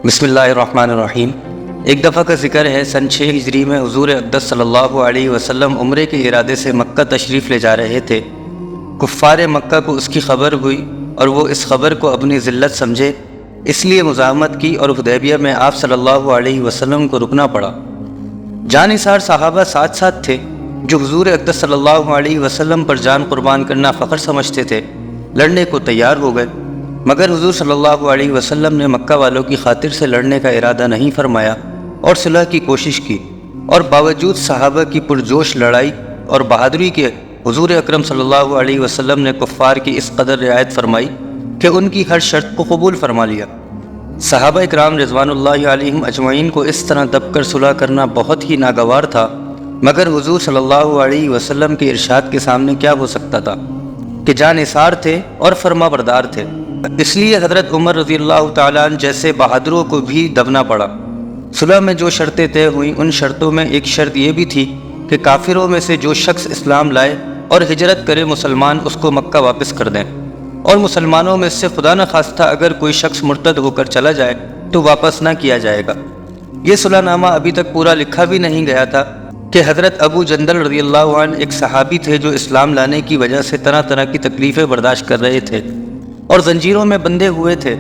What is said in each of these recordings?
بسم اللہ الرحمن الرحیم۔ ایک دفعہ کا ذکر ہے، سن 6 ہجری میں حضور اقدس صلی اللہ علیہ وسلم عمرے کے ارادے سے مکہ تشریف لے جا رہے تھے۔ کفار مکہ کو اس کی خبر ہوئی اور وہ اس خبر کو اپنی ذلت سمجھے، اس لیے مزاحمت کی اور حدیبیہ میں آپ صلی اللہ علیہ وسلم کو رکنا پڑا۔ جانثار صحابہ ساتھ ساتھ تھے جو حضور اقدس صلی اللہ علیہ وسلم پر جان قربان کرنا فخر سمجھتے تھے، لڑنے کو تیار ہو گئے، مگر حضور صلی اللہ علیہ وسلم نے مکہ والوں کی خاطر سے لڑنے کا ارادہ نہیں فرمایا اور صلح کی کوشش کی، اور باوجود صحابہ کی پرجوش لڑائی اور بہادری کے حضور اکرم صلی اللہ علیہ وسلم نے کفار کی اس قدر رعایت فرمائی کہ ان کی ہر شرط کو قبول فرما لیا۔ صحابہ اکرام رضوان اللہ علیہم اجمعین کو اس طرح دب کر صلح کرنا بہت ہی ناگوار تھا، مگر حضور صلی اللہ علیہ وسلم کے ارشاد کے سامنے کیا ہو سکتا تھا کہ جانثار تھے اور فرما بردار تھے، اس لیے حضرت عمر رضی اللہ تعالیٰ عنہ جیسے بہادروں کو بھی دبنا پڑا۔ صلح میں جو شرطیں طے ہوئیں، ان شرطوں میں ایک شرط یہ بھی تھی کہ کافروں میں سے جو شخص اسلام لائے اور ہجرت کرے مسلمان اس کو مکہ واپس کر دیں، اور مسلمانوں میں سے خدا نہ خواستہ اگر کوئی شخص مرتد ہو کر چلا جائے تو واپس نہ کیا جائے گا۔ یہ صلح نامہ ابھی تک پورا لکھا بھی نہیں گیا تھا کہ حضرت ابو جندل رضی اللہ عنہ ایک صحابی تھے جو اسلام لانے کی وجہ سے طرح طرح کی تکلیفیں برداشت کر رہے تھے اور زنجیروں میں بندھے ہوئے تھے۔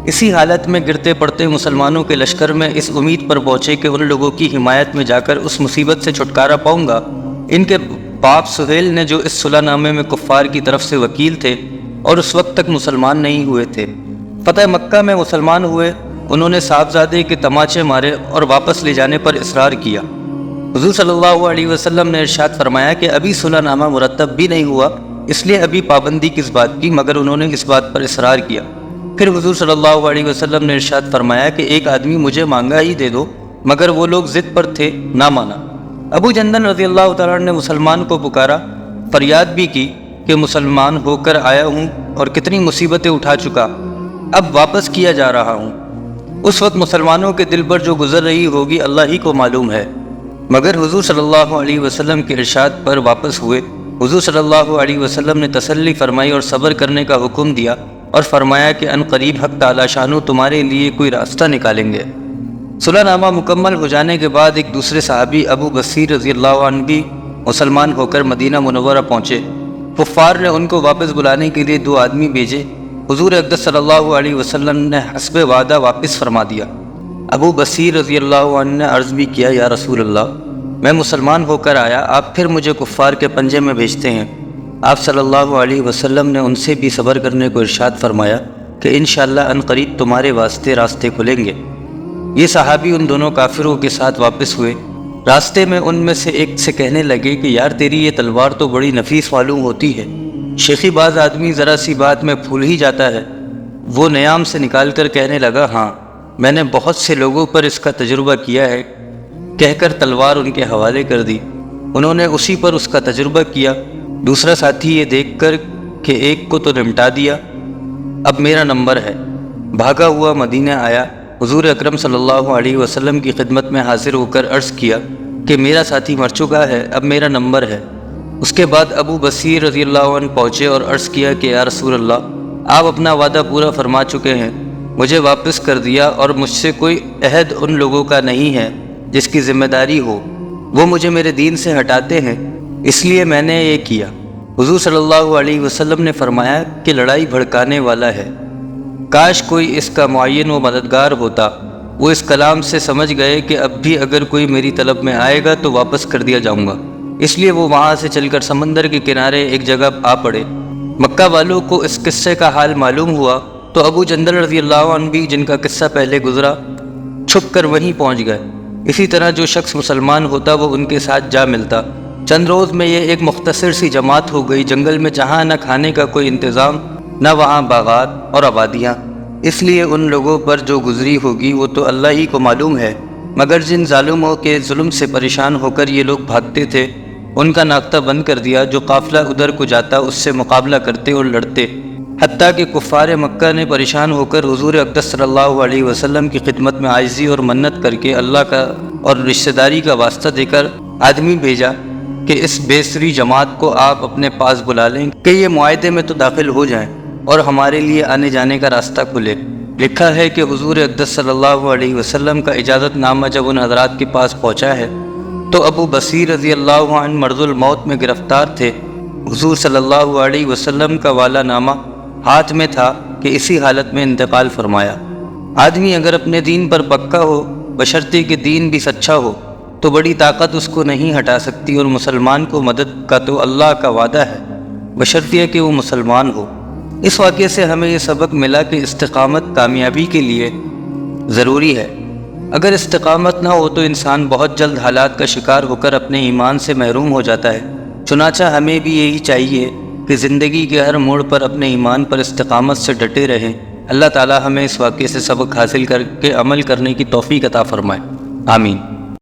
اسی حالت میں گرتے پڑتے مسلمانوں کے لشکر میں اس امید پر پہنچے کہ ان لوگوں کی حمایت میں جا کر اس مصیبت سے چھٹکارا پاؤں گا۔ ان کے باپ سہیل نے جو اس صلح نامے میں کفار کی طرف سے وکیل تھے اور اس وقت تک مسلمان نہیں ہوئے تھے، فتح مکہ میں مسلمان ہوئے۔ انہوں نے صاحبزادے کے تماچے مارے اور واپس لے جانے پر اصرار کیا۔ حضور صلی اللہ علیہ وسلم نے ارشاد فرمایا کہ ابھی صلح نامہ مرتب بھی نہیں ہوا، اس لیے ابھی پابندی کس بات کی، مگر انہوں نے اس بات پر اصرار کیا۔ پھر حضور صلی اللہ علیہ وسلم نے ارشاد فرمایا کہ ایک آدمی مجھے مانگا ہی دے دو، مگر وہ لوگ ضد پر تھے، نہ مانا۔ ابو جندل رضی اللہ تعالیٰ نے مسلمان کو پکارا، فریاد بھی کی کہ مسلمان ہو کر آیا ہوں اور کتنی مصیبتیں اٹھا چکا، اب واپس کیا جا رہا ہوں۔ اس وقت مسلمانوں کے دل پر جو گزر رہی ہوگی اللہ ہی کو معلوم ہے، مگر حضور صلی اللہ علیہ وسلم کے ارشاد پر واپس ہوئے۔ حضور صلی اللہ علیہ وسلم نے تسلی فرمائی اور صبر کرنے کا حکم دیا اور فرمایا کہ ان قریب حق تعالی شانو تمہارے لیے کوئی راستہ نکالیں گے۔ صلح نامہ مکمل ہو جانے کے بعد ایک دوسرے صحابی ابو بصیر رضی اللہ عنہ بھی مسلمان ہو کر مدینہ منورہ پہنچے۔ کفار نے ان کو واپس بلانے کے لیے 2 آدمی بھیجے۔ حضور اقدس صلی اللہ علیہ وسلم نے حسب وعدہ واپس فرما دیا۔ ابو بصیر رضی اللہ عنہ نے عرض بھی کیا، یا رسول اللہ، میں مسلمان ہو کر آیا، آپ پھر مجھے کفار کے پنجے میں بھیجتے ہیں۔ آپ صلی اللہ علیہ وسلم نے ان سے بھی صبر کرنے کو ارشاد فرمایا کہ انشاءاللہ ان قریب تمہارے واسطے راستے کھلیں گے۔ یہ صحابی ان دونوں کافروں کے ساتھ واپس ہوئے۔ راستے میں ان میں سے ایک سے کہنے لگے کہ یار تیری یہ تلوار تو بڑی نفیس معلوم ہوتی ہے، شیخی باز آدمی ذرا سی بات میں پھول ہی جاتا ہے۔ وہ نیام سے نکال کر کہنے لگا، ہاں میں نے بہت سے لوگوں پر اس کا تجربہ کیا ہے، کہہ کر تلوار ان کے حوالے کر دی۔ انہوں نے اسی پر اس کا تجربہ کیا۔ دوسرا ساتھی یہ دیکھ کر کہ ایک کو تو نمٹا دیا، اب میرا نمبر ہے، بھاگا ہوا مدینہ آیا، حضور اکرم صلی اللہ علیہ وسلم کی خدمت میں حاضر ہو کر عرض کیا کہ میرا ساتھی مر چکا ہے، اب میرا نمبر ہے۔ اس کے بعد ابو بصیر رضی اللہ عنہ پہنچے اور عرض کیا کہ یا رسول اللہ، آپ اپنا وعدہ پورا فرما چکے ہیں، مجھے واپس کر دیا اور مجھ سے کوئی عہد ان لوگوں کا نہیں ہے جس کی ذمہ داری ہو، وہ مجھے میرے دین سے ہٹاتے ہیں، اس لیے میں نے یہ کیا۔ حضور صلی اللہ علیہ وسلم نے فرمایا کہ لڑائی بھڑکانے والا ہے، کاش کوئی اس کا معین و مددگار ہوتا۔ وہ اس کلام سے سمجھ گئے کہ اب بھی اگر کوئی میری طلب میں آئے گا تو واپس کر دیا جاؤں گا، اس لیے وہ وہاں سے چل کر سمندر کے کنارے ایک جگہ آ پڑے۔ مکہ والوں کو اس قصے کا حال معلوم ہوا تو ابو جندل رضی اللہ عنہ بھی، جن کا قصہ پہلے گزرا، چھپ کر وہیں پہنچ گئے۔ اسی طرح جو شخص مسلمان ہوتا وہ ان کے ساتھ جا ملتا۔ چند روز میں یہ ایک مختصر سی جماعت ہو گئی۔ جنگل میں جہاں نہ کھانے کا کوئی انتظام، نہ وہاں باغات اور آبادیاں، اس لیے ان لوگوں پر جو گزری ہوگی وہ تو اللہ ہی کو معلوم ہے، مگر جن ظالموں کے ظلم سے پریشان ہو کر یہ لوگ بھاگتے تھے، ان کا ناختہ بند کر دیا۔ جو قافلہ ادھر کو جاتا اس سے مقابلہ کرتے اور لڑتے، حتیٰ کہ کفار مکہ نے پریشان ہو کر حضور اقدس صلی اللہ علیہ وسلم کی خدمت میں عاجزی اور منت کر کے اللہ کا اور رشتہ داری کا واسطہ دے کر آدمی بھیجا کہ اس بیسری جماعت کو آپ اپنے پاس بلا لیں کہ یہ معاہدے میں تو داخل ہو جائیں اور ہمارے لیے آنے جانے کا راستہ کھلے۔ لکھا ہے کہ حضور اقدس صلی اللہ علیہ وسلم کا اجازت نامہ جب ان حضرات کے پاس پہنچا ہے تو ابو بصیر رضی اللہ عنہ مرض الموت میں گرفتار تھے۔ حضور صلی اللہ علیہ وسلم کا والا نامہ ہاتھ میں تھا کہ اسی حالت میں انتقال فرمایا۔ آدمی اگر اپنے دین پر پکا ہو، بشرطے کہ دین بھی سچا ہو، تو بڑی طاقت اس کو نہیں ہٹا سکتی، اور مسلمان کو مدد کا تو اللہ کا وعدہ ہے، بشرطے کہ وہ مسلمان ہو۔ اس واقعے سے ہمیں یہ سبق ملا کہ استقامت کامیابی کے لیے ضروری ہے۔ اگر استقامت نہ ہو تو انسان بہت جلد حالات کا شکار ہو کر اپنے ایمان سے محروم ہو جاتا ہے۔ چنانچہ ہمیں بھی یہی چاہیے کہ زندگی کے ہر موڑ پر اپنے ایمان پر استقامت سے ڈٹے رہیں۔ اللہ تعالی ہمیں اس واقعے سے سبق حاصل کر کے عمل کرنے کی توفیق عطا فرمائے، آمین۔